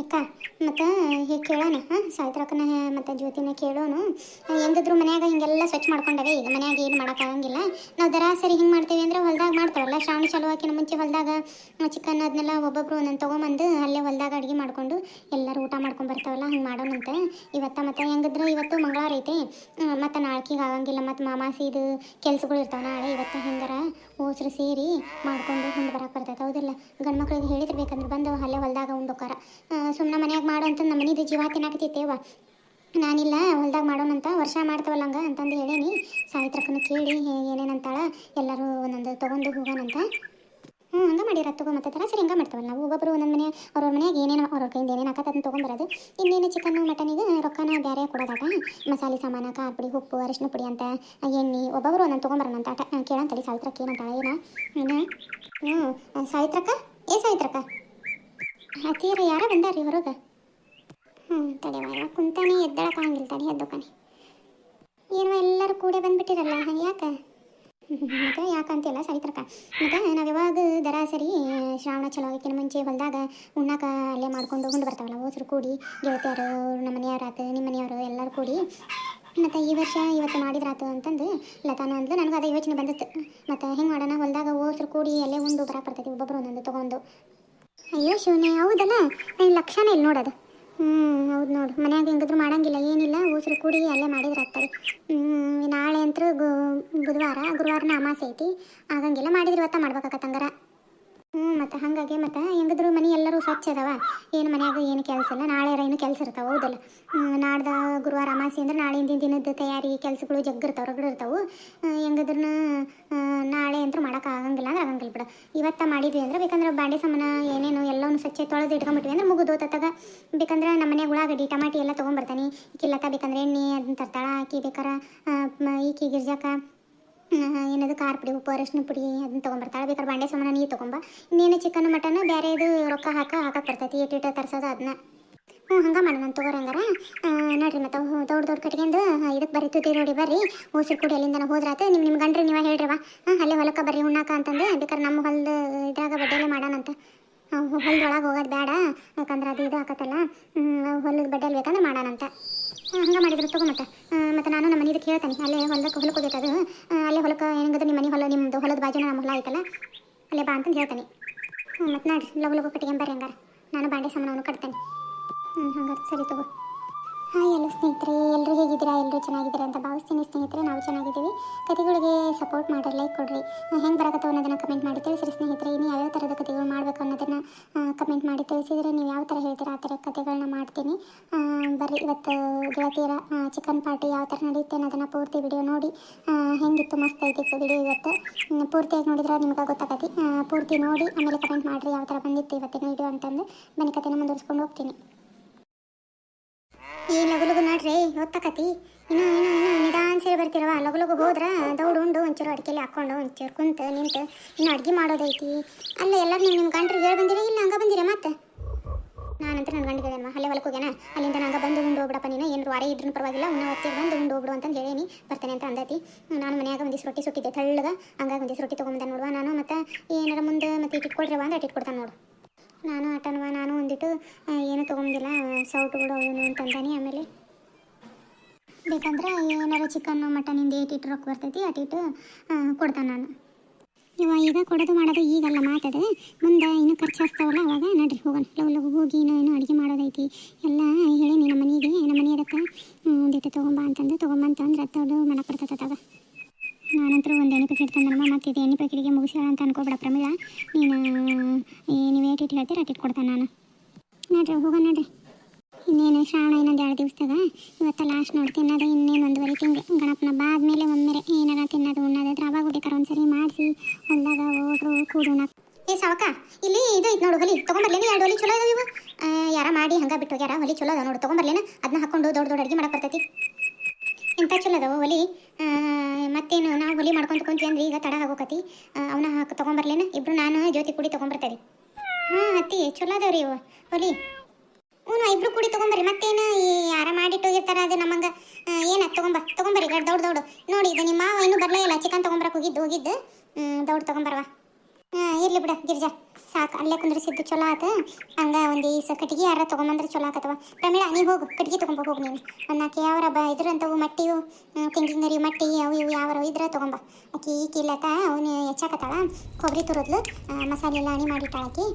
ಅಕ್ಕ ಮತ್ತು ಹೀಗೆ ಕೇಳೋಣ ಹಾಂ ಸಾಯ್ತ್ರಕ್ಕನ ಮತ್ತು ಜ್ಯೋತಿನ ಕೇಳೋನು ಹೆಂಗಿದ್ರು ಮನ್ಯಾಗ ಹಿಂಗೆಲ್ಲ ಸ್ವಚ್ಛ ಮಾಡ್ಕೊಂಡಾಗ ಈಗ ಮನ್ಯಾಗ ಏನು ಮಾಡೋಕ್ಕಾಗಂಗಿಲ್ಲ. ನಾವು ದರಾಸರಿ ಹಿಂಗೆ ಮಾಡ್ತೀವಿ ಅಂದರೆ ಹೊಲ್ದಾಗ ಮಾಡ್ತಾವಲ್ಲ ಶ್ರಾವಣ ಚಲುವಾಕಿನ ಮುಂಚೆ ಹೊಲ್ದಾಗ ಚಿಕನ್ ಅದನ್ನೆಲ್ಲ ಒಬ್ಬೊಬ್ರು ಒಂದೊಂದು ತೊಗೊಂಬಂದು ಅಲ್ಲೇ ಹೊಲ್ದಾಗ ಅಡುಗೆ ಮಾಡಿಕೊಂಡು ಎಲ್ಲರೂ ಊಟ ಮಾಡ್ಕೊಂಡು ಬರ್ತಾವಲ್ಲ ಹಂಗೆ ಮಾಡೋಣಂತೆ ಇವತ್ತು. ಮತ್ತು ಹೆಂಗಿದ್ರೆ ಇವತ್ತು ಮಂಗಳವಾರ ಐತೆ ಮತ್ತು ನಾಳೆಗೆ ಆಗಂಗಿಲ್ಲ ಮತ್ತು ಮಾಮಾಸಿ ಇದು ಕೆಲ್ಸಗಳು ಇರ್ತಾವೆ ನಾಳೆ ಇವತ್ತು ಹೆಂಗಾರ ಹೋಸ್ರು ಸೇರಿ ಮಾಡ್ಕೊಂಡು ಹುಂಡು ಬರಕ್ಕೆ ಬರ್ತೈತೆ ಹೌದಿಲ್ಲ. ಗಂಡು ಮಕ್ಳಿಗೆ ಹೇಳಿದಿರ್ಬೇಕಂದ್ರೆ ಬಂದು ಅಲ್ಲೇ ಹೊಲ್ದಾಗ ಉಂಡೋಕಾರ ಸುಮ್ಮನೆ ಮನ್ಯಾಗ ಮಾಡೋ ಅಂತ ನಮ್ಮ ಮನೆದು ಜೀವ ತಿನ್ನಾಕತ್ತೈತೇವ. ನಾನಿಲ್ಲ ಹೊಲ್ದಾಗ ಮಾಡೋಣಂತ ವರ್ಷ ಮಾಡ್ತಾವಲ್ಲ ಹಂಗೆ ಅಂತಂದು ಹೇಳೇನಿ. ಸಾಯಿತ್ರಕ್ಕನ ಕೇಳಿ ಏನೇನಂತಾಳ ಎಲ್ಲರೂ ಒಂದೊಂದು ತೊಗೊಂಡು ಹೋಗೋಣಂತ. ಹಂಗೆ ಮಾಡಿರ ತಗೋ ಮತ್ತೆ ಥರ ಸರಿ ಹಂಗೆ ಮಾಡ್ತಾವಲ್ಲ ನಾವು ಒಬ್ಬೊಬ್ಬರು ಒಂದೊಂದು ಮನೆ ಅವ್ರವ್ರ ಮನೆಯಾಗ ಏನೇನು ಅವ್ರ ಕೈಯಿಂದ ಏನೇನು ಹಾಕತ್ತೆ ಅದನ್ನು ತೊಗೊಂಬರೋದು. ಇನ್ನೇನು ಚಿಕನ್ನು ಮಟನಿಗೆ ರೊಕ್ಕನ ಬೇರೆ ಕೊಡೋದಾಟ ಮಸಾಲೆ ಸಾಮಾನು ಖಾರ ಪುಡಿ ಉಪ್ಪು ಅರಿಶಿನ ಪುಡಿ ಅಂತ ಎಣ್ಣೆ ಒಬ್ಬೊಬ್ಬರು ಒಂದೊಂದು ತೊಗೊಂಬರೋಣಂತ ಆಟ ಕೇಳಂತಳಿ ಸಾಯಿತ್ರಕ್ಕೆ ಏನಂತಾಳ ಸಾಯಿತ್ರಕ್ಕ ಸಾಯಿತ್ರಕ್ಕ ತೀರ ಯಾರ ಬಂದಾರ್ರಿ ಹೊರಗೆ? ತಡೆವ ಕುಂತಾನೆ ಎದ್ದಳಕ್ಕಾಗಿಲ್ಲ ತಡೆ ಎದ್ದೋಕಾನೆ ಏನೋ ಎಲ್ಲರೂ ಕೂಡೆ ಬಂದುಬಿಟ್ಟಿರಲ್ಲ ಯಾಕೆ ಮತ್ತು ಯಾಕಂತಿಲ್ಲ ಸಾಯಿತ್ರಕ್ಕ. ಮತ್ತು ನಾವು ಯಾವಾಗ ದರಾಸರಿ ಶ್ರಾವಣ ಚಲೋ ಆಗಕ್ಕಿಂತ ಮುಂಚೆ ಹೊಲ್ದಾಗ ಉಣ್ಣಾಕ ಅಲ್ಲೇ ಮಾಡ್ಕೊಂಡು ಉಂಡು ಬರ್ತಾವಲ್ಲ ಹೋಸ್ರು ಕೂಡಿ ಗೆಳತಿಯರು ನಮ್ಮ ಮನೆಯವ್ರಾತು ನಿಮ್ಮ ಮನೆಯವರು ಎಲ್ಲರೂ ಕೂಡಿ ಮತ್ತು ಈ ವರ್ಷ ಇವತ್ತು ಮಾಡಿದ್ರಾತು ಅಂತಂದು ಲತಾನು ಅಂದ್ಲು. ನನಗೆ ಅದೇ ಯೋಚನೆ ಬಂದಿತ್ತು ಮತ್ತು ಹೆಂಗೆ ಮಾಡೋಣ ಹೊಲ್ದಾಗ ಹೋಸ್ರು ಕೂಡಿ ಅಲ್ಲೇ ಉಂಡು ಬರಕ್ಕೆ ಬರ್ತೈತಿ ಒಬ್ಬೊಬ್ಬರು ಒಂದೊಂದು ತೊಗೊಂಡು. ಅಯ್ಯೋ ಶಿವನೇ ಹೌದಲ್ಲ ನಾನು ಲಕ್ಷಣ ಇಲ್ಲಿ ನೋಡೋದು. ಹೌದು ನೋಡು ಮನ್ಯಾಗ ಹೆಂಗಿದ್ರು ಮಾಡೋಂಗಿಲ್ಲ ಏನಿಲ್ಲ ಹೋಸ್ರು ಕೂಡಿ ಅಲ್ಲೇ ಮಾಡಿದ್ರೆ ಆಗ್ತದೆ. ನಾಳೆ ಅಂತೂ ಬುಧವಾರ ಗುರುವಾರನ ಅಮಾಸೆ ಐತಿ ಆಗಂಗಿಲ್ಲ ಮಾಡಿದ್ರೆ ಇವತ್ತ ಮಾಡ್ಬೇಕಾಗತ್ತಂಗಾರ. ಮತ್ತು ಹಾಗಾಗಿ ಮತ್ತು ಹೆಂಗಿದ್ರು ಮನೆ ಎಲ್ಲರೂ ಸ್ವಚ್ಛ ಅದಾವ ಏನು ಮನ್ಯಾಗ ಏನು ಕೆಲಸ ಇಲ್ಲ. ನಾಳೆ ಏನು ಕೆಲಸ ಇರ್ತಾವೆ ಹೌದಲ್ಲ. ನಾಡ್ದ ಗುರುವಾರ ಅಮಾಸೆ ಅಂದ್ರೆ ನಾಳೆ ಹಿಂದಿನ ದಿನದ ತಯಾರಿ ಕೆಲಸಗಳು ಜಗ್ಗಿರ್ತಾವೆ ರಗಡ ಇರ್ತಾವೆ. ಹೆಂಗಿದ್ರು ನಾಳೆ ಅಂತೂ ಮಾಡೋಕೆ ಆಗಂಗಿಲ್ಲ ಅಂದ್ರೆ ಆಗಂಗಿಲ್ಲ ಬಿಡ. ಇವತ್ತ ಮಾಡಿದ್ವಿ ಅಂದ್ರೆ ಬೇಕಂದ್ರೆ ಬಾಂಡೆ ಸಾಮಾನ ಏನೇನು ಎಲ್ಲವೂ ಸ್ವಚ್ಛ ತೊಳೆದು ಇಟ್ಕೊಂಡ್ಬಿಟ್ವಿ ಅಂದ್ರೆ ಮುಗಿದು ತತ್ತಾಗ ಬೇಕಂದ್ರೆ ನಮ್ಮ ಮನೆಯಾಗ ಉಳ್ಳಾಗಡ್ಡಿ ಟಮಾಟಿ ಎಲ್ಲ ತೊಗೊಂಬರ್ತಾನೆ. ಈಕಿಲ್ಲಕ್ಕ ಬೇಕಂದ್ರೆ ಎಣ್ಣೆ ಅದನ್ನ ತರ್ತಾಳ ಆಕಿ ಬೇಕಾರ ಈಕಿ ಗಿರ್ಜಾಕ ಏನದು ಖಾರ ಪುಡಿ ಉಪ್ಪು ಅರಿಶಿನ ಪುಡಿ ಅದನ್ನ ತೊಗೊಂಬರ್ತಾಳೆ. ಬೇಕಾದ್ರೆ ಬಾಂಡೆ ಸಾಮಾನು ನೀರು ತೊಗೊಂಬ. ಇನ್ನೇನು ಚಿಕನ್ ಮಟನ್ ಬೇರೆ ಇದು ರೊಕ್ಕ ಹಾಕಕ್ಕೆ ಬರ್ತೈತಿ ಇಟ್ಟಿಟ್ಟ ತರ್ಸೋದು ಅದನ್ನ ಹಂಗೆ ಮಾಡೋಣ ನಾನು ತೊಗೋರಿ ಹಂಗಾರ ನೋಡಿರಿ. ಮತ್ತು ದೊಡ್ಡ ದೊಡ್ಡ ಕಟ್ಗೆಂದು ಇದಕ್ಕೆ ಬರ್ರಿ ತುದಿ ನೋಡಿ ಬರ್ರಿ ಹೋಸ್ರು ಕೂಡಿ ಅಲ್ಲಿಂದ ಹೋದ್ರಾತು ನಿಮ್ಮ ಗಂಡ್ರಿ ನೀವೇ ಹೇಳ್ರಿವ ಅಲ್ಲೇ ಹೊಲಕ್ಕೆ ಬರ್ರಿ ಉಣ್ಣಾಕ ಅಂತಂದು ಬೇಕಾದ್ರೆ ನಮ್ಮ ಹೊಲದ ಇದ್ರಾಗ ಬಡ್ಡೆಯಲ್ಲೇ ಮಾಡೋಣಂತ. ಹೊಲದೊಳಗೆ ಹೋಗೋದು ಬೇಡ ಯಾಕಂದ್ರೆ ಅದು ಇದು ಹಾಕತ್ತಲ್ಲ ಹೊಲದ ಬಡ್ಡೆಯಲ್ಲಿ ಬೇಕಂದ್ರೆ ಮಾಡೋಣಂತ. ಹಂಗೆ ಮಾಡಿದ್ರು ತಗೋ ಮತ್ತು ನಾನು ನಮ್ಮ ಮನೆಯದಕ್ಕೆ ಹೇಳ್ತಾನೆ ಅಲ್ಲೇ ಹೊಲಕ್ಕೆ ಹೋಗೈತೆ ಅದು ಅಲ್ಲೇ ಹೊಲಕ್ಕೆ ಹೆಂಗದು ನಿಮ್ಮ ಮನೆ ಹೊಲ ನಿಮ್ಮದು ಹೊಲದ ಬಾಜುನ ನಮ್ಮ ಹೊಲ ಐತಲ್ಲ ಅಲ್ಲೇ ಬಾ ಅಂತಂದು ಹೇಳ್ತಾನೆ. ಮತ್ತು ನೋಡಿರಿ ಲಗು ಕಟ್ಟಿಗೆ ಬರ್ರಿ ಹಂಗಾರೆ ನಾನು ಬಾಂಡೆ ಸಾಮಾನು ಕಟ್ತೇನೆ. ಹಂಗಾರೆ ಸರಿ ತಗೋ. ಹಾಯ್ ಎಲ್ಲ ಸ್ನೇಹಿತರೆ ಎಲ್ಲರೂ ಹೇಗಿದ್ದೀರಾ ಎಲ್ಲರೂ ಚೆನ್ನಾಗಿದ್ದೀರಾ ಅಂತ ಭಾವಿಸ್ತೀನಿ ಸ್ನೇಹಿತರೆ. ನಾವು ಚೆನ್ನಾಗಿದ್ದೀವಿ. ಕತೆಗಳಿಗೆ ಸಪೋರ್ಟ್ ಮಾಡಿರಿ ಲೈಕ್ ಕೊಡಿರಿ ಹೆಂಗೆ ಬರಕತ್ತವ ಅನ್ನೋದನ್ನು ಕಮೆಂಟ್ ಮಾಡಿ ತಿಳಿಸಿರಿ ಸ್ನೇಹಿತರೆ. ಇನ್ನು ಯಾವ್ಯಾವ ಥರದ ಕತೆಗಳು ಮಾಡಬೇಕು ಅನ್ನೋದನ್ನು ಕಮೆಂಟ್ ಮಾಡಿ ತಿಳಿಸಿದರೆ ನೀವು ಯಾವ ಥರ ಹೇಳ್ತೀರಾ ಆ ಥರ ಕತೆಗಳನ್ನ ಮಾಡ್ತೀನಿ. ಬರ್ರಿ ಇವತ್ತು ಗೆಳತಿಯರ ಚಿಕನ್ ಪಾರ್ಟಿ ಯಾವ ಥರ ನಡೆಯುತ್ತೆ ಅನ್ನೋದನ್ನು ಪೂರ್ತಿ ವಿಡಿಯೋ ನೋಡಿ ಹೆಂಗಿತ್ತು ಮಸ್ತ್ ಐತಿತ್ತು ವಿಡಿಯೋ ಇವತ್ತು ಪೂರ್ತಿಯಾಗಿ ನೋಡಿದ್ರೆ ನಿಮ್ಗೆ ಗೊತ್ತಾಗತ್ತೆ. ಪೂರ್ತಿ ನೋಡಿ ಆಮೇಲೆ ಕಮೆಂಟ್ ಮಾಡಿರಿ ಯಾವ ಥರ ಬಂದಿತ್ತು ಇವತ್ತಿನ ವಿಡಿಯೋ ಅಂತಂದು ಬನ್ನಿ ಕತೆನ ಮುಂದುವರಿಸ್ಕೊಂಡು ಹೋಗ್ತೀನಿ. ಈ ಲಗು ನೋಡ್ರಿ ಹೊತ್ತಕತಿ ಇನ್ನೂ ನಿಧಾನ ಸೇರಿ ಬರ್ತಿರವ ಲಗು ಹೋದ್ರೆ ದೌಡು ಉಂಡು ಒಂಚೂರು ಅಡಿಕೆಲಿ ಹಾಕ್ಕೊಂಡು ಒಂಚೂರು ಕುಂತು ನಿಂತು ಇನ್ನು ಅಡುಗೆ ಮಾಡೋದೈತಿ. ಅಲ್ಲ ಎಲ್ಲರೂ ನಿಮ್ಮ ಗಂಟ್ರಿಗೆ ಹೇಳಿ ಬಂದಿರಿ ಇಲ್ಲ ಹಂಗೆ ಬಂದಿರ ಮತ್ತೆ ನಾನಂತ ನನ್ನ ಗಂಡಿಗೆ ಅಲ್ಲೇ ಹೊಲಕ್ಕೆ ಹೋಗ್ಯಾನ ಅಲ್ಲಿಂದ ನಂಗೆ ಬಂದು ಉಂಡು ಹೋಗ್ಬಿಡಪ್ಪ ನೀನು ಏನು ವಾರ ಇದ್ರೂ ಪರವಾಗಿಲ್ಲ ಉನ್ನ ಹೊತ್ತಿಗೆ ಬಂದು ಉಂಡು ಹೋಗ್ಬಿಡು ಅಂತಂದು ಹೇಳೀನಿ ಬರ್ತೇನೆ ಅಂತ ಅಂದೈತಿ. ನಾನು ಮನ್ಯಾಗ ಒಂದಿಷ್ಟು ರೊಟ್ಟಿ ಸುಟ್ಟಿದ್ದೆ ತೆಳ್ಳಗೆ ಹಂಗಾಗಿ ಒಂದಿಷ್ಟು ರೊಟ್ಟಿ ತೊಗೊಂಬಂದ ನೋಡುವ ನಾನು ಮತ್ತು ಏನಾರ ಮುಂದೆ ಮತ್ತು ಇಟ್ಕೊಡ್ರವ ಅಂದ್ರೆ ಇಟ್ಕೊಡ್ತಾನೆ ನೋಡು. ನಾನು ಆಟನವ ನಾನು ಒಂದಿಟ್ಟು ಏನು ತೊಗೊಂಡಿಲ್ಲ ಸೌಟುಗಳು ಅವನು ಅಂತಂದಾನೆ. ಆಮೇಲೆ ಬೇಕಂದ್ರೆ ಏನಾರು ಚಿಕನ್ನು ಮಟನಿಂದ ಏಟಿಟ್ಟು ರೊಕ್ಕ ಬರ್ತೈತಿ ಅಟಿಟ್ಟು ಕೊಡ್ತಾನೆ ನಾನು. ಈಗ ಕೊಡೋದು ಮಾಡೋದು ಈಗಲ್ಲ ಮಾತದು ಮುಂದೆ ಇನ್ನೂ ಖರ್ಚು ಹಚ್ತಾವಲ್ಲ ಅವಾಗ ನೋಡ್ರಿ ಹೋಗೋಣ ಲಗು ಹೋಗಿ ಇನ್ನೂ ಅಡುಗೆ ಮಾಡೋದೈತಿ ಎಲ್ಲ ಹೇಳೀನಿ ನಮ್ಮ ಮನೆ ಅದಕ್ಕೆ ಒಂದಿಟ್ಟು ತೊಗೊಂಬಂತಂದ್ರೆ ಅದು ಮಾಡಕ್ಕೆ ಬರ್ತೈತದಾಗ. ನಾನಂತರೂ ಒಂದು ಎಣ್ಣೆ ಪ್ಯಾಕೆಟ್ ತಂದಮ್ಮ ಮತ್ತು ಇದು ಎಣ್ಣೆ ಪ್ಯಾಕೆಟ್ಗೆ ಮುಗಿಸ್ಯಾಳ ಅಂತ ಅನ್ಕೋಬೇಡ ಪ್ರಮೀಳ ನೀವು ಏಟಿಟ್ಟು ಹೇಳ್ತೀರ ಅಟಿಟ್ಟು ಕೊಡ್ತಾನೆ ನಾನು. ನೋಡ್ರಿ ಹೋಗೋಣ ನೋಡ್ರಿ. ಇನ್ನೇನು ಶ್ರಾವಣ ಇನ್ನೊಂದು 2 ದಿವಸದಾಗ ಇವತ್ತು ಲಾಸ್ಟ್ ನೋಡಿ ತಿನ್ನೋದು ಇನ್ನೇನು 1.5 ತಿಂಗಳು ಗಣಪನ ಬಾದ್ಮೇಲೆ ಒಮ್ಮೆರೆ ಏನಾರ ತಿನ್ನೋದು ಉಣ್ಣೋದಾದ್ರೆ ಅವಾಗ ಬೇಕಾರೆ ಒಂದ್ಸರಿ ಮಾಡಿಸಿ ಹೊಲ್ದಾಗ ಹೋಗ್ರು ಕೂಡೋಣ. ಸಾವಕ ಇಲ್ಲಿ ಇದು ಐತೆ ನೋಡು ಹೊಲಿ ತೊಗೊಂಬರ್ಲೇನು 2 ಹೊಲಿ ಚಲೋ ಅದಾವ ಇವು ಯಾರ ಮಾಡಿ ಹಂಗೆ ಬಿಟ್ಟು ಹೋಗ್ಯಾರ ಹೊಲಿ ಚಲೋ ಅದಾವ ನೋಡು ತೊಗೊಂಬರ್ಲೇನು ಅದನ್ನ ಹಾಕೊಂಡು ದೊಡ್ಡ ಅಡುಗೆ ಮಾಡಕ್ಕೆ ಬರ್ತೈತಿ. ಇಂಥ ಚಲೋ ಅದಾವ ಹೊಲಿ ಮತ್ತೇನು ನಾವು ಹೊಲಿ ಮಾಡ್ಕೊಂಡು ಕುಂತೀವಿ ಅಂದ್ರೆ ಈಗ ತಡ ಆಗೋಕತಿ ಅವನ್ನ ತೊಗೊಂಬರ್ಲೇನು ಇಬ್ರು ನಾನು ಜ್ಯೋತಿ ಕೂಡಿ ತೊಗೊಂಬರ್ತೇವೆ. ಅತ್ತಿ ಚಲೋ ಅದಾವ್ರಿ ಇವು ಹೊಲಿ ಇಬ್ರು ಕೂಡಿ ತೊಗೊಂಬರ್ರಿ ಮತ್ತೇನು ಯಾರ ಮಾಡಿಟ್ಟು ಹೋಗಿರ್ತಾರ ಅದು ನಮ್ಮಂಗೆ ಏನು ತೊಗೊಂಬರ್ರಿ ದೌಡು ನೋಡಿ ಇದು ನಿಮ್ಮ ಮಾವ ಇನ್ನೂ ಬರಲೇ ಇಲ್ಲ ಚಿಕನ್ ತೊಗೊಂಬರಕ್ಕೆ ಹೋಗಿದ್ದು ದೌಡ್ ತೊಗೊಂಬರ್ವಾ. ಇರ್ಲಿ ಬಿಡ ಗಿರ್ಜಾ ಸಾಕು ಅಲ್ಲೇ ಕುಂದ್ರಿಸಿದ್ದು ಚಲೋ ಆತ. ಹಂಗೆ ಒಂದು ಈಸ ಕಟ್ಟಿಗೆ ಯಾರ ತೊಗೊಂಬಂದ್ರೆ ಚಲೋ ಆಕತ್ತವ. ಪ್ರಮೀಳಾ ನೀ ಹೋಗು ಕಟ್ಟಿಗೆ ತೊಗೊಂಬ ಹೋಗು ನೀನು. ಒಂದು ನಾಲ್ಕು ಯಾವ್ರ ಇದ್ರಂತವು ಮಟ್ಟಿಯು ತೆಂಗಿನರಿ ಮಟ್ಟಿ ಅವು ಇವು ಯಾವ್ಯಾವ ಇದ್ರೆ ತೊಗೊಂಬ. ಈಕಿಲ್ಲತ್ತ ಅವನು ಹೆಚ್ಚಾಕತ್ತಾಳ ಕೊಬ್ಬರಿ ತುರಿದ್ಲು ಮಸಾಲೆ ಎಲ್ಲ ಅಣಿ ಮಾಡಿಟ್ಟಾಳ ಆಕಿ.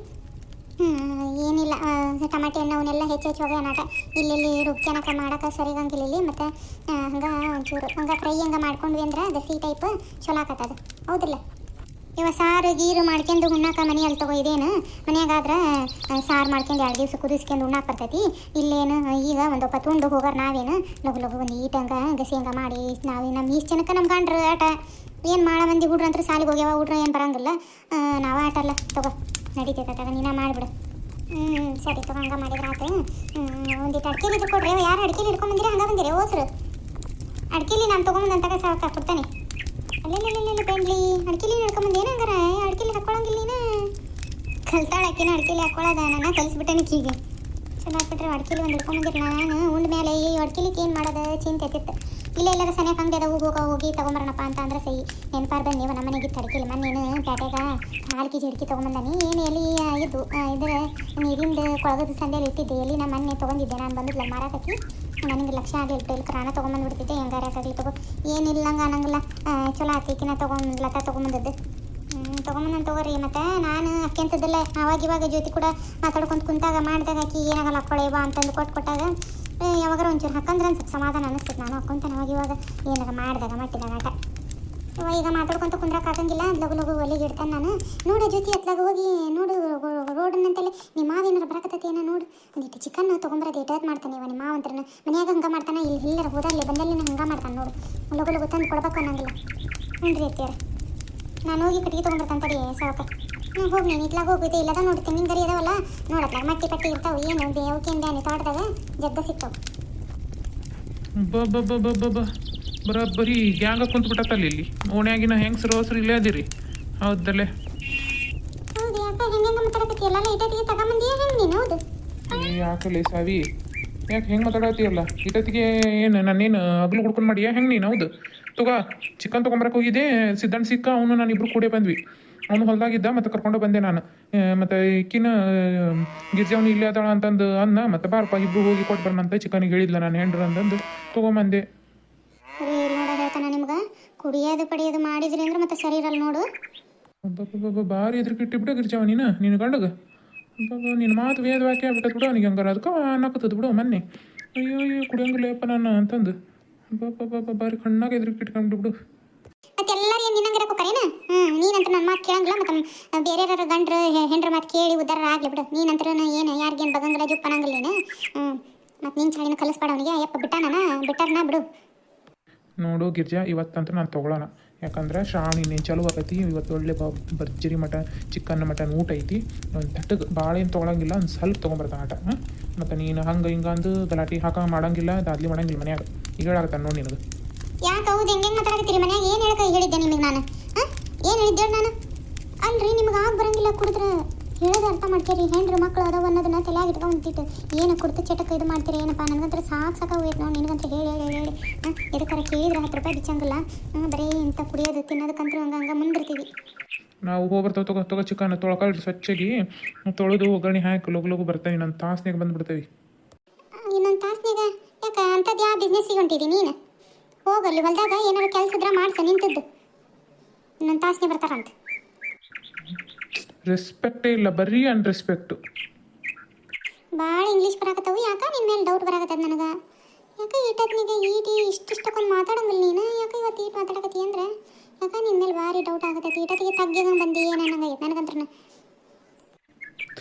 ಏನಿಲ್ಲ ಟಮಾಟೆ ಹಣ್ಣು ಅವನ್ನೆಲ್ಲ ಹೆಚ್ಚು ಹೋಗ್ಯಾನಾಟ. ಇಲ್ಲಿ ರುಬ್ಕ್ಯಾನಕ ಮಾಡೋಕೆ ಸರಿಗಂಗಿಲ್ಲ ಇಲ್ಲಿ. ಮತ್ತು ಹಂಗೆ ಒಂಚೂರು ಹಂಗೆ ಫ್ರೈ ಹಂಗೆ ಮಾಡ್ಕೊಂಡ್ವಿ ಅಂದ್ರೆ ದಸಿ ಟೈಪ್ ಚಲೋ ಆಕತ್ತದ. ಹೌದಿಲ್ಲ ಇವ ಸಾರು ಗೀರು ಮಾಡ್ಕೊಂಡು ಉಣ್ಣಾಕ ಮನೆಯಲ್ಲಿ ತಗೋ. ಇದೇನು ಮನ್ಯಾಗಾದ್ರೆ ಸಾರು ಮಾಡ್ಕೊಂಡು 2 ದಿವಸ ಕುದಿಸ್ಕೊಂಡು ಉಣ್ಣಾಕ ಬರ್ತೈತಿ. ಇಲ್ಲೇನು ಈಗ ಒಂದು ಒಪ್ಪತ್ತು ಉಂಡು ಹೋಗಾರ ನಾವೇನು ಲಘು ಲಘು ಒಂದು ಈಟಂಗೆ ಗಸಿ ಹಂಗೆ ಮಾಡಿ ನಾವು ನಮ್ಮ ಇಷ್ಟು ಜನಕ್ಕೆ ನಮ್ಮ ಗಂಡ್ರು ಆಟ ಏನು ಮಾಡ ಮಂದಿ ಹುಡ್ರು ಅಂತ ಸಾಲಿಗೆ ಹೋಗ್ಯಾವ. ಹುಡ್ರು ಏನು ಬರಂಗಿಲ್ಲ, ನಾವು ಆಟ ಅಲ್ಲ ತಗೋ ನಡೀತೈತೆ ತಗ ನೀನು ಮಾಡಿಬಿಡು. ಸರಿ ತಗೋ ಹಂಗೆ ಮಾಡಿದ್ರೆ ಆತು. ಒಂದಿಟ್ಟು ಅಡ್ಕೆಲಿ ಇದು ಕೊಡ್ರಿ. ಯಾರು ಅಡ್ಕೆಲಿ ಹಿಡ್ಕೊಂಬಂದಿರಿ ಹಂಗೆ ಬಂದಿರಿ ಓಸ್ರು ಅಡ್ಕೆಲಿ ನಾನು ತೊಗೊಂಬಂದಂತಾಗ ಸಾಕ ಕೊಡ್ತಾನೆ. ಅಲ್ಲೆಲ್ಲ ಬೆಂಡ್ಲಿ ಅಡ್ಕೆಲಿ ಹಿಡ್ಕೊಂಬಂದು ಏನು ಹಂಗಾರ ಅಡ್ಕೆಲಿ ಹಾಕ್ಕೊಳಂಗಿಲ್ಲ ನೀನು. ಕಲ್ತಾಳ ಆಕಿನ ಅಡ್ಕೆಲಿ ಹಾಕ್ಕೊಳ್ಳೋದ ನಾನು ಕಲಿಸ್ಬಿಟ್ಟೆ ಈಗ ಚಲೋ ಆಗ್ಬಿಟ್ರೆ. ಅಡ್ಕೆಲಿ ಒಂದು ಹಿಡ್ಕೊಂಬಂದಿರಲ್ಲ ನಾನು ಉಂಡ ಮೇಲೆ ಈ ಅಡ್ಕೆಲಿಕ್ಕೆ ಏನು ಮಾಡೋದು ಚಿಂತೆ ಐತಿತ್ತು. ಇಲ್ಲ ಎಲ್ಲರ ಸನಿಯಾಗ ಹಂಗೆ ಅದ ಹೋಗಿ ತೊಗೊಂಬರೋಣಪ್ಪ ಅಂತ ಅಂದ್ರೆ ಸೈ ನೆನಪಾರ ಬಂದು ನೀವು ನಮ್ಮ ಮನೆಗೆ ಅಡ್ಕೆಲಿ ಮೊನ್ನೇನು ಪ್ಯಾಟ್ಯಾಗ 4 kg ಅಡ್ಕೆ ತೊಗೊಂಬಂದಾನಿ. ಏನು ಎಲ್ಲಿ ಇದು ಇದ್ರೆ ನೀರಿಂದ ಕೊಳಗದ ಸಂದೇಲಿ ಇಟ್ಟಿದ್ದೆ. ಎಲ್ಲಿ ನಮ್ಮ ಮೊನ್ನೆ ತೊಗೊಂಡಿದ್ದೆ ನಾನು ಬಂದಿದ್ಲ ಮಾರಾಕಿ ನನಗೆ ಲಕ್ಷ ಆಗಲಿಲ್ಲ. ಇಲ್ಲಿ ಪ್ರಾಣ ತೊಗೊಂಬಂದ್ಬಿಡ್ತಿದ್ದೆ ಹೆಂಗಾರ ಆಗಲಿ ತಗೋ ಏನಿಲ್ಲ ಹಂಗೆ ಅನ್ನಂಗಿಲ್ಲ. ಚಲೋ ಆತಿಕಿನ ತೊಗೊಂಡ್ಲತ್ತ ತೊಗೊಂಬಂದದ್ದು ತೊಗೊಂಬಂದು ತಗೋರಿ. ಮತ್ತು ನಾನು ಅಕ್ಕೆಂತದಿಲ್ಲ ಅವಾಗ ಜ್ಯೋತಿ ಕೂಡ ಮಾತಾಡ್ಕೊಂತ ಕುಂತಾಗ ಮಾಡಿದಾಗ ಆಕಿ ಏನಾಗಲ್ಲ ಹಾಕ್ಕೊಳೇವಾ ಅಂತಂದು ಕೊಟ್ಟಾಗ ಯಾವಾಗಾರ ಒಂಚೂರು ಹಾಕಂದ್ರೆ ಒಂದು ಸ್ವಲ್ಪ ಸಮಾಧಾನ ಅನ್ನಿಸ್ತದೆ. ನಾನು ಹಾಕ್ಕೊಂತೇನೆ ಇವಾಗ ಏನಾರ ಮಾಡಿದಾಗ ಮಟ್ಟಿದಾಗ ಆಟ. ಈಗ ಮಾತಾಡ್ಕೊಂತ ಕುಂದ್ರಕ್ಕೆ ಆಗಂಗಿಲ್ಲ. ಲಘು ಲಘು ಒಲೆಗೆ ಇಡ್ತಾನೆ ನಾನು. ನೋಡು ಜ್ಯೋತಿ ಹತ್ಲಾಗ ಹೋಗಿ ನೋಡು ರೋಡನ್ನಂತಲ್ಲಿ ನಿಮ್ಮ ಮಾವ ಏನಾರು ಬರಕತ್ತೈತಿ ಏನೋ ನೋಡು. ಒಂದಿಟ್ಟು ಚಿಕನ್ ತೊಗೊಂಬರೋದು ಏಟಾದ್ ಮಾಡ್ತಾನೆ ಇವ ನಿಮ್ಮ ಮಾವಂತ್ರನ ಮನ್ಯಾಗ ಹಂಗೆ ಮಾಡ್ತಾನೆ. ಇಲ್ಲಿ ಎಲ್ಲರ ಹೋದಾಗಲಿ ಬಂದಲ್ಲಿ ಹಂಗೆ ಮಾಡ್ತಾನೆ ನೋಡು. ಲಘು ಲಘು ತಂದು ಕೊಡ್ಬೇಕು ಅನ್ನಂಗಿಲ್ಲ. ಹ್ಞೂ ರೀ ಅತ್ತಿಯಾರ ನಾನು ಹೋಗಿ ಕಟ್ಟಿಗೆ ತೊಗೊಂಬರ್ತಾನೆ ತಡಿ ಸಾವಕ. ಹೋಗಿ ನೀನು ಇಟ್ಲಾಗ ಹೋಗುತ್ತೆ ಇಲ್ಲದ ನೋಡಿ ತೆಂಗಿನ ಗರಿ ಇದಾವಲ್ಲ ನೋಡತ್ಲಾಗ ಮಟ್ಟಿ ಪಟ್ಟಿ ಇರ್ತಾವೆ. ಏನು ಅವಕಿಂದ ತೋಟದಾಗ ಜಗ್ಗ ಸಿಗ್ತಾವೆ. ಬರೀ ಗ್ಯಾಂಗ ಕುಂತ್ಬಿಟ್ಟತ್ತಲ್ಲ ಇಲ್ಲಿ ಓಣ್ಯಾಗಿನ ಹೆಂಗಸರು ಹೊಸರು ಇಲ್ಲೇ ಅದಿರಿ. ಹೌದಲ್ಲೇ ಹೌದು ಯಾಕೆ ಹೆಂಗೆ ಮಾತಾಡಕತ್ತಿ ಎಲ್ಲ ಇಟತಿಗೆ ತಗೊಂಬಂದಿ ಹೆಂಗೆ ನೀನು? ಹೌದು ಯಾಕಲ್ಲ ಸಾವಿ ಯಾಕೆ ಹೆಂಗೆ ಮಾತಾಡತ್ತೀಯಲ್ಲ ಇಟತ್ತಿಗೆ ಏನು ನಾನೇನು ಹಗ್ಲು ಹುಡ್ಕೊಂಡು ಮಾಡಿಯಾ ಹೆಂಗೆ ನೀನು? ಹೌದು ತಗೋ ಚಿಕನ್ ತೊಗೊಂಬರಕ್ಕೆ ಹೋಗಿದ್ದೆ. ಸಿದ್ಧಾಂತ ಸಿಕ್ಕ ಅವನು ನಾನು ಇಬ್ಬರು ಕೂಡೇ ಬಂದ್ವಿ. ಅವನು ಹೊಲ್ದಾಗಿದ್ದ ಮತ್ತು ಕರ್ಕೊಂಡು ಬಂದೆ ನಾನು. ಮತ್ತು ಈಕಿನ ಗಿರ್ಜವನು ಇಲ್ಲೇ ಅದಾಳ ಅಂತಂದು ಅನ್ನ ಮತ್ತು ಬಾರಪ್ಪ ಇಬ್ಬರು ಹೋಗಿ ಕೊಟ್ಟು ಬರೋಣಂತ ಚಿಕನಿಗೆ ಹೇಳಿದ್ಲ ನಾನು ಹೆಂಡ್ರು ಅಂತಂದು ತೊಗೊಂಬಂದೆ. ನೋಡೋದು ಹೇಳ್ತಾನೆ ನಿಮ್ಗೆ ಕುಡಿಯೋದು ಪಡಿಯೋದು ಮಾಡಿದ್ರಿ ಅಂದ್ರೆ ಮತ್ತೆ ಸರಿ ಇರಲ್ಲ ನೋಡು. ಭಾರಿ ಎದ್ರಿಕಿಟ್ಟು ಬಿಡು ಗಿರ್ಜವ ನೀನು ಗಂಡಗ ನಿನ್ನ ಮಾತು ವೇದ ವಾಕ್ಯ ಆಗ್ಬಿಟ್ಟದ್ ಬಿಡು ಅವನಿಗೆ ಹಂಗಾರ ಅದಕ್ಕೆ ಅನ್ನಕತ್ತದ ಬಿಡು ಮೊನ್ನೆ. ಅಯ್ಯೋ ಕುಡಿಯಂಗಿಲ್ಲಪ್ಪ ನಾನು ಅಂತಂದು ಭಾರಿ ಕಣ್ಣಾಗ ಎದ್ರಿಕಿಟ್ಕೊಂಡ್ಬಿಡು ಬಿಡು. ಮತ್ತೆ ಎಲ್ಲರೂ ಏನು ನಿನ್ನಂಗಿರಕ್ಕೆ ಕರೇನ? ನೀನಂತ ನನ್ನ ಮಾತು ಕೇಳಂಗಿಲ್ಲ. ಮತ್ತು ಬೇರೆಯವ್ರ ಗಂಡ್ರು ಹೆಂಡ್ರ ಮಾತು ಕೇಳಿ ಉದ್ದಾರ ಆಗಲಿ ಬಿಡು. ನೀನಂತರ ಏನು ಯಾರಿಗೇನು ಬಗಂಗಿಲ್ಲ ಜುಪ್ ಅನ್ನಂಗಿಲ್ಲ ನೀನು. ಮತ್ತು ನಿನ್ನ ಚಾಳಿನ ಕಲಿಸ್ಬೇಡ ಅವನಿಗೆ. ಅಯ್ಯಪ್ಪ ಬಿಟ್ಟಾರನ ಬಿಡು. ನೋಡು ಗಿರ್ಜಾ ಇವತ್ತಂತೂ ನಾನು ತೊಗೊಳ್ಳೋಣ. ಯಾಕಂದ್ರೆ ಶ್ರಾವಣಿ ನೀನು ಚಲೋ ಆಗೈತಿ. ಇವತ್ತು ಒಳ್ಳೆ ಭರ್ಜರಿ ಚಿಕನ್ ಮಟನ್ ಊಟ ಐತಿ. ಒಂದು ತಟ್ಟಗೆ ಭಾಳ ಏನು ತೊಗೊಳಂಗಿಲ್ಲ, ಒಂದು ಸ್ವಲ್ಪ ತೊಗೊಂಬರ್ತಾನೆ ಆಟ. ಮತ್ತು ನೀನು ಹಂಗೆ ಹಿಂಗೆ ಅಂದು ಗಲಾಟೆ ಮಾಡಂಗಿಲ್ಲ, ದಾದ್ಲಿ ಮಾಡಂಗಿಲ್ಲ ಮನ್ಯಾಗ. ಈಗ ಹೇಳಾಕತ್ತಾನೆ ನೋಡಿ ನಿನಗೆ. ಯಾಕೆ ಹೌದು ಹೆಂಗೆ ಮಾತಾಡಕತ್ತೀರಿ ಮನ್ಯಾಗ? ಏನು ಹೇಳಿದ್ದೆ ನಿಮಗೆ ನಾನು? ಏನು ಹೇಳಿದ್ದೆ ನಾನು? ಅಲ್ರಿ ನಿಮ್ಗೆ ಆಗ ಬರಂಗಿಲ್ಲ ಕುಡಿದ್ರೆ ಹೇಳೋದು ಅರ್ಥ ಮಾಡ್ತೀರಿ. ಹೆಣ್ರು ಮಕ್ಕಳು ಅದಾವ ಅನ್ನೋದನ್ನ ತಲೆಯಾಗಿ ಇಟ್ಕೊಂಡ್ಬಿಟ್ಟಿತ್ತು. ಏನು ಕುಡ್ದು ಚಟಕ್ಕೆ ಇದು ಮಾಡ್ತೀರಿ ಏನಪ್ಪ? ನನಗಂತ್ರ ಸಾಕಾಗೋಯ್ತು ನೋಡಿ. ನಿನಗಂತ ಹೇಳಿ ಎದಕ್ಕಾರ ಕೇಳಿದ್ರೆ 10 ರೂಪಾಯಿ ಬಿಚ್ಚಂಗಿಲ್ಲ. ಬರೀ ಇಂಥ ಕುಡಿಯೋದು ತಿನ್ನೋದಕ್ಕಂತೂ ಹಂಗೆ ಮುಂದಿರ್ತೀವಿ ನಾವು. ಹೋಗ್ಬರ್ತಾವೆ ತಗೋ ಚಿಕನ್ ತೊಳ್ಕೊಳ್ಳಿ ಸ್ವಚ್ಛಾಗಿ ತೊಳೆದು ಒಗ್ಗರಣೆ ಹಾಕಿ ಲಗು ಬರ್ತೇವೆ. ಇನ್ನೊಂದು ತಾಸ್ನಾಗ ಬಂದುಬಿಡ್ತೇವೆ. ಇನ್ನೊಂದು ತಾಸ್ನಾಗ ಯಾಕೆ ಅಂಥದ್ದು ಯಾವ ಬಿಸ್ನೆಸ್ಸಿಗೆ ಹೊಂಟಿದ್ದೀನಿ ನೀನು? ಹೋಗಲ್ಲಿ ಹೊಲ್ದಾಗ ಏನಾದ್ರು ಕೆಲಸ ಇದ್ರೆ ಮಾಡ್ಸ ನಿಂತದ್ದು. ಇನ್ನೊಂದು ತಾಸ್ನೇ ಬರ್ತಾರಂತ. ರೆಸ್ಪೆಕ್ಟೇ ಇಲ್ಲ, ಬರೀ ಅನ್ರೆಸ್ಪೆಕ್ಟು. ಭಾಳ ಇಂಗ್ಲೀಷ್ ಬರಾಕತ್ತವು. ಯಾಕೆ ನಿನ್ನ ಮೇಲೆ ಡೌಟ್ ಬರಾಕತ್ತದ ನನಗೆ. ಯಾಕೆ ಈಟದ್ನಿಗೆ ಇಷ್ಟಿಷ್ಟಕ್ಕೊಂದು ಮಾತಾಡಂಗಿಲ್ಲ ನೀನು. ಯಾಕೆ ಇವತ್ತು ಈಟ್ ಮಾತಾಡಕತ್ತಿ ಅಂದ್ರೆ ಯಾಕೆ ನಿನ್ನ ಮೇಲೆ ಭಾರಿ ಡೌಟ್ ಆಗತ್ತೈತಿ. ಈಟತ್ತಿಗೆ ತಗ್ಗಿಗೆ ಬಂದು ಏನನ್ನಂಗೈತೆ ನನಗಂತ್ರ.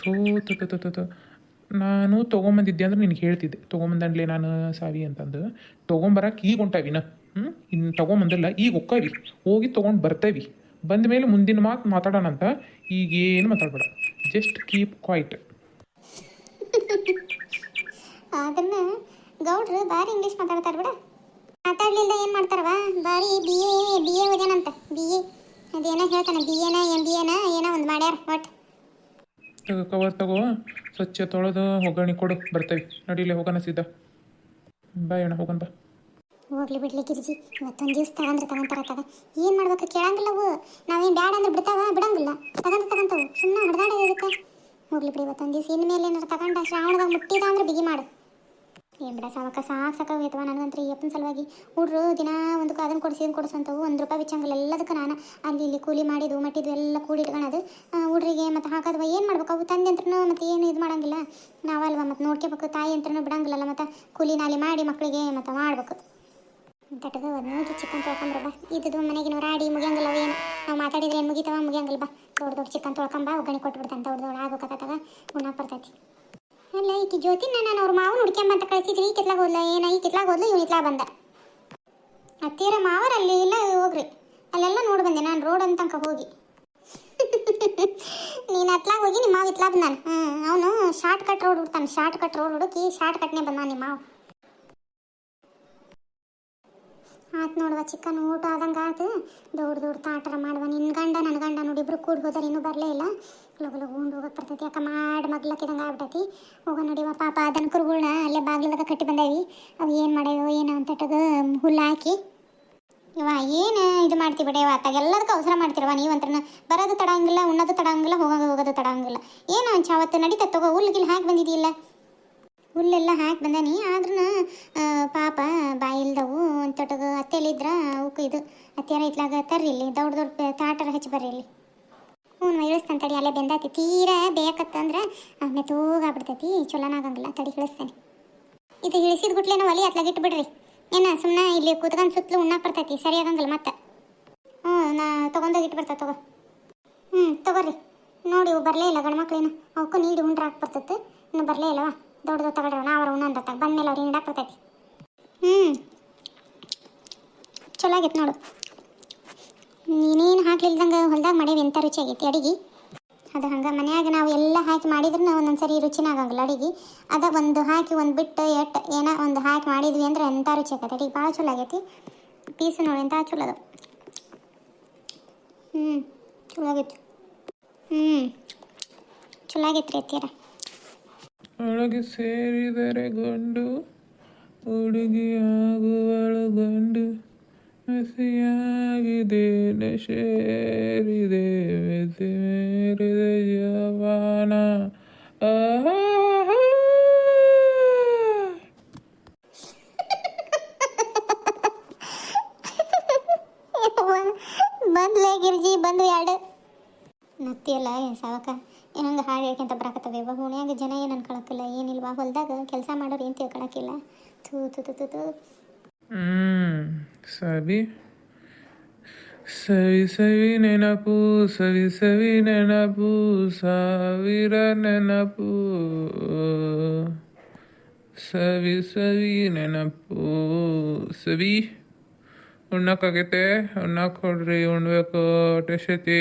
ನಾನು ತೊಗೊಂಬಂದಿದ್ದೆ ಅಂದ್ರೆ ನಿನಗೆ ಹೇಳ್ತಿದ್ದೆ. ತೊಗೊಂಬಂದನ್ಲೇ ನಾನು ಸಾವಿ ಅಂತಂದು. ತೊಗೊಂಬರಕ್ಕೆ ಈಗ ಹೊಂಟಾವಿನ ಇನ್ನು ತೊಗೊಂಬಂದಿಲ್ಲ. ಈಗ ಹೋಗಿ ತೊಗೊಂಡು ಬರ್ತೇವಿ. ಬಂದ ಮೇಲೆ ಮುಂದಿನ ಮಾತು ಮಾತಾಡೋಣಂತ. ಈಗೇನು ಮಾತಾಡ್ಬೇಡ, ಜಸ್ಟ್ ಕೀಪ್ ಕ್ವೈಟ್. ಅದನ್ನ ಗೌಡ್ರು ಭಾರಿ ಇಂಗ್ಲೀಷ್ ಮಾತಾಡ್ತಾರೆ ಬಿಡ. ಮಾತಾಡ್ಲಿಲ್ಲ ಏನು ಮಾಡ್ತಾರವ? ಭಾರಿ ಬಿ ಎ ಓದ್ಯಾನಂತ. ಬಿ ಎ ಅದೇನೋ ಹೇಳ್ತಾನೆ. BA MBA ಏನೋ ಒಂದು ಮಾಡ್ಯಾರ. ಒಟ್ಟು ಕವರ್ ತಗೋ, ಸ್ವಚ್ಛ ತೊಳೆದು ಒಗ್ಗರಣೆ ಕೊಡು, ಬರ್ತೇವೆ. ನಡೀಲೆ ಹೋಗೋಣ ಸಿದ್ಧ. ಬಾಯ್ ಅಣ್ಣ, ಹೋಗೋಣ ಬಾ. ಹೋಗ್ಲಿ ಬಿಡ್ಲಿ ಗಿರ್ಜಿ, ಇವತ್ತೊಂದು ದಿವ್ಸ ತಗೊಂತಾರ ಏನು ಮಾಡ್ಬೇಕು ಕೇಳಂಗಿಲ್ಲ ಅವು. ನಾವೇನು ಬ್ಯಾಡ ಅಂದ್ರೆ ಬಿಡಂಗಿಲ್ಲ, ತಗೊಂತಾವು ಸುಮ್ಮನೆ ಹೊಡೆದಾಡ ಇದಕ್ಕೆ. ಹೋಗ್ಲಿ ಬಿಡಿ ಇವತ್ತೊಂದು ದಿವ್ಸ ಇನ್ಮೇಲೆ ಏನಾರು ತಗೊಂಡ ಶ್ರಾವಣದಾಗ ಮುಟ್ಟಿದ ಅಂದ್ರೆ ಬಿಗಿ ಮಾಡು. ಏನು ಬಿಡ ಸಾಕಾಗೈತವ ನನಗಂತ್ರ ಈ ಅಪ್ಪನ ಸಲುವಾಗಿ. ಹುಡ್ರು ದಿನ ಒಂದು ಅದನ್ನು ಕೊಡಿಸು ಅಂತವು, ₹1 ಬಿಚ್ಚಂಗಿಲ್ಲ. ಎಲ್ಲದಕ್ಕೆ ನಾನು ಅಲ್ಲಿ ಇಲ್ಲಿ ಕೂಲಿ ಮಾಡಿದ್ದು ಮಟ್ಟಿದ್ದು ಎಲ್ಲ ಕೂಡಿಟ್ಕೊಳೋದು ಹುಡ್ರಿಗೆ ಮತ್ತು ಹಾಕೋದು. ಏನು ಮಾಡ್ಬೇಕು ಅವು ತಂದೆ ಅಂತ್ರನೂ ಮತ್ತು ಏನು ಇದು ಮಾಡೋಂಗಿಲ್ಲ ನಾವಲ್ವ, ಮತ್ತು ನೋಡ್ಕೋಬೇಕು. ತಾಯಿ ಅಂತ್ರನೂ ಬಿಡಂಗಿಲ್ಲಲ್ಲ, ಮತ್ತು ಕೂಲಿ ನಾಲಿ ಮಾಡಿ ಮಕ್ಕಳಿಗೆ ಮತ್ತು ಮಾಡ್ಬೇಕು. ತಟಗ ಒಂದು ಚಿಕನ್ ತೊಳ್ಕೊಂಬ. ಇದು ಮನೆಗಿನ ರಾಡಿ ಮುಗಿಯಂಗಿಲ್ಲ ಏನು, ನಾವು ಮಾತಾಡಿದ್ರೆ ಏನು ಮುಗಿತಾವ, ಮುಗಿಯಂಗಿಲ್ಲ ಬಾ. ದೊಡ್ಡ ಚಿಕನ್ ತೊಳ್ಕೊಂಬ, ಒಗ್ಗರಣೆ ಕೊಟ್ಬಿಡ್ತಾನೆ. ದೊಡ್ಡ ಆಗೋಕತ್ತಾಗ ಉಣ್ಣಾಕ್ ಬರ್ತೈತಿ. ಅಲ್ಲ ಈಕಿ ಜ್ಯೋತಿನ ನಾನು ಅವ್ರ ಮಾವನ ಹುಡ್ಕ್ಯಂಬಂತ ಕಳಿಸಿದ್ರಿ, ಈ ಕಿತ್ಲಾಗ ಹೋದ್ಲ ಏನು, ಈ ಕಿತ್ಲಾಗ ಹೋದ್ಲು ಇವ್ನು ಇತ್ಲಾಗ ಬಂದ. ಹತ್ತಿರ ಮಾವರ ಅಲ್ಲಿ ಇಲ್ಲ ಹೋಗ್ರಿ, ಅಲ್ಲೆಲ್ಲ ನೋಡಿ ಬಂದೆ ನಾನು ರೋಡ್ ಅಂತಂಕ ಹೋಗಿ. ನೀನು ಅತ್ಲಾಗ ಹೋಗಿ ನಿಮ್ಮ ಮಾವ ಇತ್ಲಾಗ ನಾನು. ಅವನು ಶಾರ್ಟ್ ಕಟ್ ರೋಡ್ ಹುಡ್ತಾನೆ, ಶಾರ್ಟ್ ಕಟ್ ರೋಡ್ ಹುಡುಕಿ ಶಾರ್ಟ್ ಕಟ್ನೇ ಬಂದ ನಿಮ್ಮ ಮಾವ. ಆಯ್ತು ನೋಡುವ, ಚಿಕನ್ ಊಟ ಆದಂಗೆ ಆಯ್ತು. ದೊಡ್ಡ ತಾಟರ ಮಾಡುವ. ನಿನ್ನ ಗಂಡ ನನ್ನ ಗಂಡ ನೋಡಿಬ್ರು ಕೂಡ ಹೋದಾರೆ, ಇನ್ನೂ ಬರಲೇ ಇಲ್ಲ. ಲಗು ಉಂಡು ಹೋಗಕ್ಕೆ ಬರ್ತೈತಿ. ಯಾಕೆ ಮಾಡಿ ಮಗ್ಲಕ್ಕಿದಂಗೆ ಆಗ್ಬಿಟ್ಟೈತಿ. ಹೋಗ ನೋಡಿವ ಪಾಪ ದನಕರುಗಳ್ನ ಅಲ್ಲೇ ಬಾಗಿಲದಾಗ ಕಟ್ಟಿ ಬಂದಾವಿ. ಅವು ಏನು ಮಾಡ್ಯಾವ ಏನು ಅಂತಟಗ ಹುಲ್ಲು ಹಾಕಿ ಇವ ಏನು ಇದು ಮಾಡ್ತೀವಿ ಬಿಡಿ. ಆತಾಗ ಎಲ್ಲದಕ್ಕೂ ಅವಸರ ಮಾಡ್ತಿರವ ನೀವಂತ್ರ. ಬರೋದು ತಡಂಗಿಲ್ಲ, ಉಣ್ಣೋದು ತಡಂಗಿಲ್ಲ, ಹೋಗೋದು ತಡಂಗಿಲ್ಲ. ಏನು ಅವತ್ತು ನಡೀತಾ ತಗೋ, ಹುಲ್ಗಿಲ್ ಹಾಕಿ ಬಂದಿದೆಯಿಲ್ಲ. ಹುಲ್ಲೆಲ್ಲ ಹಾಕಿ ಬಂದಾನಿ, ಆದ್ರೂ ಪಾಪ ಬಾಯಿಲ್ದವು ಅಂತಟಗ ಅತ್ತೆಲಿದ್ರ ಅವಕ್ಕೆ ಇದು ಅತ್ತೆಯಾರ ಇತ್ಲಾಗ ತರ್ರಿ ಇಲ್ಲಿ ದೊಡ್ಡ ತಾಟರ ಹಚ್ಚಿ ಬರ್ರಿ ಇಲ್ಲಿ. ಇಳಿಸ್ತಾನೆ ತಡಿ, ಅಲ್ಲೇ ಬೆಂದೈತಿ. ತೀರಾ ಬೇಕತ್ತಂದ್ರೆ ಮೆತ್ತೂಗಾಗ್ಬಿಡ್ತೈತಿ, ಚಲೋನಾಗಂಗಿಲ್ಲ. ತಡಿ ಇಳಿಸ್ತೇನೆ. ಇದು ಇಳಿಸಿದ ಗುಟ್ಲೆ ನಾವು ಒಲಿ ಅತ್ಲಾಗ ಇಟ್ಬಿಡ್ರಿ. ಏನ ಸುಮ್ಮನೆ ಇಲ್ಲಿ ಕೂತ್ಕೊಂಡು ಸುತ್ತಲೂ ಉಣ್ಣಾಕ್ ಬರ್ತೈತಿ, ಸರಿ ಆಗಂಗಿಲ್ಲ ಮತ್ತೆ. ನಾ ತೊಗೊಂಡೋಗಿ ಇಟ್ಬಿಡ್ತಾ ತಗೋ. ತಗೋರಿ. ನೋಡಿ ಇವು ಬರಲೇ ಇಲ್ಲ ಗಂಡ್ಮಕ್ಳೇನು, ಅವಕ್ಕೂ ನೀಡಿ ಉಂಡ್ರೆ ಹಾಕ್ಬರ್ತೈತೆ. ಇನ್ನು ಬರಲೇ ಇಲ್ಲವಾ, ದೊಡ್ಡದು ತಗೊಳ್ರಿ. ಅವ್ರು ಉಣ್ಣಂತಾಗ ಬಂದಮೇಲೆ ಅವ್ರಿಗೆ ನೀಡಾಕ್ ಬರ್ತೈತಿ. ಚಲೋ ಆಗೈತೆ ನೋಡು. ನೀನೇನು ಹಾಕ್ಲಿಲ್ದಂಗೆ ಹೊಲ್ದಾಗ ಮಾಡೇವಿ, ಎಂಥ ರುಚಿ ಆಗೈತಿ ಅಡಿಗೆ. ಅದು ಹಂಗೆ ಮನ್ಯಾಗ ನಾವು ಎಲ್ಲ ಹಾಕಿ ಮಾಡಿದ್ರೆ ಒಂದೊಂದ್ಸರಿ ರುಚಿನ ಆಗಂಗಿಲ್ಲ ಅಡಿಗೆ. ಅದ ಒಂದು ಹಾಕಿ ಒಂದು ಬಿಟ್ಟು ಏನೋ ಒಂದು ಹಾಕಿ ಮಾಡಿದ್ವಿ ಅಂದ್ರೆ ಎಂಥ ರುಚಿ ಆಗೈತೆ ಅಡಿಗೆ. ಭಾಳ ಚಲೋ ಆಗೈತಿ. ಪೀಸ್ ನೋಡಿ ಎಂಥ ಚಲೋ ಅದು. ಚಲೋ ಆಗೈತಿ. ಚಲೋ ಆಗೈತ್ರಿ ಅತ್ತೀರ. ಒಳಗೆ ಸೇರಿದರೆ ಗಂಡು ಹುಡುಗಿಯಾಗುವಳು ಗಂಡು, ಹಸಿಯಾಗಿದೆ ಸೇರಿದೆ ಮೇರಿದೆ ಜವಾನ. ಬಂದ್ಲೇ ಗಿರ್ಜಿ, ಬಂದು ಎರಡು ನತ್ತಿಯಲ್ಲ ಸಾವಕ ಹಂಗೆ ಹಾಡು ಹೇಳ್ಕೊಂತ ಬರಾಕತ್ತವೆ. ಹುಣ್ಯಾಗ ಜನ ಏನು ಅನ್ಕೊಳಕ್ಕಿಲ್ಲ, ಏನಿಲ್ವಾ. ಹೊಲ್ದಾಗ ಕೆಲಸ ಮಾಡೋರು ಏನು ತಿಳ್ಕೊಳಕ್ಕಿಲ್ಲ. ಥೂ ಥೂ ಥೂ ಥೂ ಥೂ. ಸವಿ ಸವಿ ಸವಿ ನೆನಪು, ಸವಿ ಸವಿ ನೆನಪು, ಸಾವಿರ ನೆನಪು, ಸವಿ ಸವಿ ನೆನಪು. ಸವಿ ಉಣ್ಣಕ್ಕಾಗೈತೆ, ಉಣ್ಣಕ್ಕೆ ಕೊಡ್ರಿ, ಉಣ್ಬೇಕು ಟೆಶತಿ.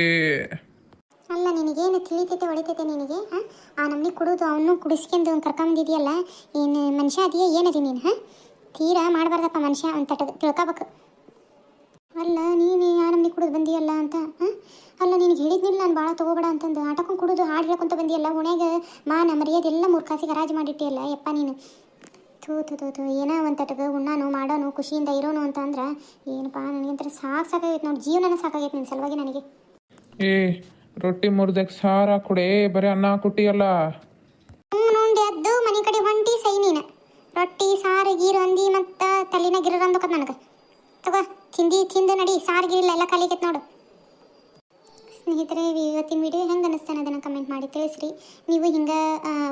ಅಲ್ಲ ನಿನಗೇನು ತಿಳಿತೈತೆ ಹೊಡಿತೈತೆ ನಿನಗೆ? ಆ ನಮ್ನಿ ಕುಡಿದು ಅವನು ಕುಡಿಸ್ಕೊಂಡು ಕರ್ಕೊಂಬಂದಿದೆಯಲ್ಲ, ಏನು ಮನುಷ್ಯ ಅದೆಯಾ ಏನದಿ ನೀನು? ತೀರಾ ಮಾಡಬಾರ್ದಪ್ಪ ಮನುಷ್ಯ ಅಂತ ತಿಳ್ಕೊಬೇಕು. ಅಲ್ಲ ನೀನು ಆ ನಮ್ನಿ ಕುಡಿದು ಬಂದಿಯಲ್ಲ ಅಂತ. ಅಲ್ಲ ನಿನಗೆ ಹೇಳಿದ್ನಿಲ್ಲ ನಾನು ಭಾಳ ತೊಗೋಬೇಡ ಅಂತಂದು. ಆಟಕೊಂಡು ಕುಡಿದು ಹಾಡು ಹೇಳ್ಕೊಂತ ಬಂದಿಯಲ್ಲ, ಹುಣ್ಯಾಗ ಮಾನ ಮರ್ಯಾದೆಲ್ಲ ಮೂರ್ಖಾಸಿ ಗರಾಜು ಮಾಡಿಟ್ಟಿಯಲ್ಲ ಯಪ್ಪ ನೀನು. ಥೂ ಥೂ ಥೂ ಥೂ. ಏನೋ ಒಂತಟಗ ಉಣ್ಣಾನು ಮಾಡೋನು ಖುಷಿಯಿಂದ ಇರೋನು ಅಂತ ಅಂದ್ರೆ ಏನಪ್ಪ, ನನಗಂತ ಸಾಕಾಗೈತೆ ನೋಡಿ. ಜೀವನನೇ ಸಾಕಾಗೈತೆ ನಿನ್ನ ಸಲುವಾಗಿ ನನಗೆ. ರೊಟ್ಟಿ ಮುರ್ದಕ್ಕೆ ಸಾರ ಕೊಡೆ, ಬರೀ ಅನ್ನ ಕೊಟ್ಟಿಯಲ್ಲ. ನೋಡಿ ಅದ್ದು ಮನೆ ಕಡೆ ಹೊಂಟಿ ಸೈ ನೀನು. ರೊಟ್ಟಿ ಸಾರು ಗೀರು ಅಂದಿ ಮತ್ತು ತಲೆನ ಗಿರ ಅಂದಕತ್ ನನಗೆ. ತಗೋ ತಿಂದು ನಡಿ. ಸಾರು ಗೀರಿಲ್ಲ ಎಲ್ಲ ಕಲಿಕೈತೆ ನೋಡು. ಸ್ನೇಹಿತರೆ, ಇವತ್ತಿನ ವಿಡಿಯೋ ಹೆಂಗೆ ಅನ್ನಿಸ್ತಾನೆ ಅದನ್ನು ಕಮೆಂಟ್ ಮಾಡಿ ತಿಳಿಸ್ರಿ. ನೀವು ಹಿಂಗೆ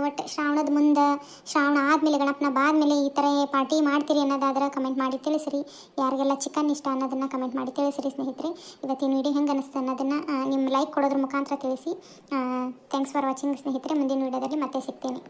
ಒಟ್ಟು ಶ್ರಾವಣದ ಮುಂದೆ, ಶ್ರಾವಣ ಆದಮೇಲೆ, ಗಣಪನ ಬಾದ್ಮೇಲೆ ಈ ಥರ ಪಾರ್ಟಿ ಮಾಡ್ತೀರಿ ಅನ್ನೋದಾದ್ರೆ ಕಮೆಂಟ್ ಮಾಡಿ ತಿಳಿಸ್ರಿ. ಯಾರಿಗೆಲ್ಲ ಚಿಕನ್ ಇಷ್ಟ ಅನ್ನೋದನ್ನು ಕಮೆಂಟ್ ಮಾಡಿ ತಿಳಿಸ್ರಿ ಸ್ನೇಹಿತರೆ. ಇವತ್ತಿನ ವಿಡಿಯೋ ಹೆಂಗೆ ಅನ್ನಿಸ್ತಾ ಅನ್ನೋದನ್ನು ನಿಮ್ಮ ಲೈಕ್ ಕೊಡೋದ್ರ ಮುಖಾಂತರ ತಿಳಿಸಿ. ಥ್ಯಾಂಕ್ಸ್ ಫಾರ್ ವಾಚಿಂಗ್ ಸ್ನೇಹಿತರೆ. ಮುಂದಿನ ವಿಡಿಯೋದಲ್ಲಿ ಮತ್ತೆ ಸಿಗ್ತೇನೆ.